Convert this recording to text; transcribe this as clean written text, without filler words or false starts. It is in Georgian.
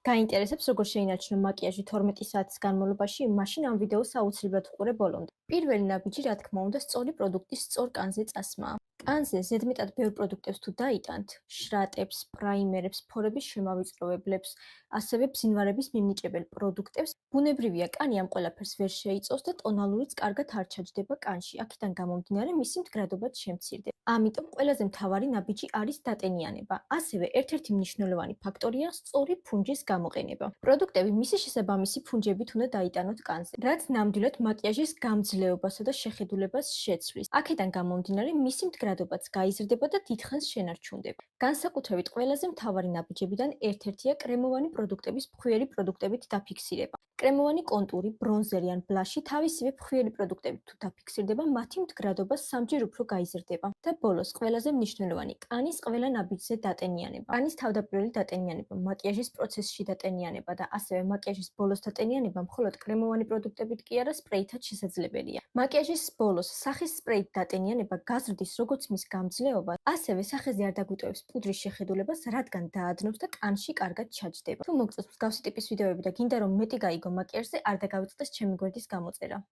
გაინტერესებს როგორ შეინარჩუნო მაკიაჟი 12 საათის განმავლობაში, მაშინ ამ ვიდეოს აუცილებლად უყურე ბოლომდე. პირველი ნაბიჯი, რა თქმა უნდა, სწორი პროდუქტის სწორ კანზე წასმაა. კანზე ზედმეტად ბევრ პროდუქტებს თუ დაიტანთ, შრატებს, პრაიმერებს, ფორების შემავიწროვებლებს, ასევე ბზინვარების მიმნიჭებელ პროდუქტებს, ბუნებრივია, კანი ამ ყველაფერს ვერ შეიწოვს და ტონალურიც კარგად არ ჩაჯდება კანში. აქედან გამომდინარე, მისი მდგრადობაც შემცირდება. ამიტომ ყველაზე მთავარი ნაბიჯი არის დატენიანება. ასევე ერთ-ერთი მნიშვნელოვანი ფაქტორია სწორი ფუნჯის გამოყენება. პროდუქტები მისი შესაბამისი ფუნჯებით უნდა დაიტანოთ კანზე, რაც ნამდვილად მაკიაჟის გამძლეობასა და შეხედულებას შეცვლის. აქედან გამომდინარე, მისი მდგრადობაც გაიზრდება და დიდხანს შენარჩუნდება. განსაკუთრებით ყველაზე მთავარი ნაბიჯებიდან ერთ-ერთია კრემოვანი პროდუქტების ფხვიერი პროდუქტებით დაფიქსირება. კრემოვანი კონტური, ბრონზერი ან ბლაში თავისივე ფხვიერი პროდუქტებით თუ დაფიქსირდება, მათი მდგრადობა სამჯერ უფრო გაიზრდება. და ბოლოს, ყველაზე მნიშვნელოვანი, კანის ყველა ნაბიჯზე დატენიანება. კანის თავდაპირველი დატენიანება, მაკიაჟის პროცესში დატენიანება და ასევე მაკიაჟის ბოლოს დატენიანება მხოლოდ კრემოვანი პროდუქტებით კი არა, სპრეითაც შესაძლებელია. მაკიაჟის ბოლოს სახის სპრეით დატენიანება გაზრდის როგორც მის გამძლეობა, ასევე სახეზე არ დაგვიტოვებს პუდრის შეხედულებას, რადგან დაადნობს და კანში კარგად ჩაჯდება. თუ მოგწონს მსგავსი ტიპის ვიდეოები და გინდა რომ მეტი გაიგო მაკიაჟზე, არ დაგავიწყდეს ჩემი გვერდის გამოწერა.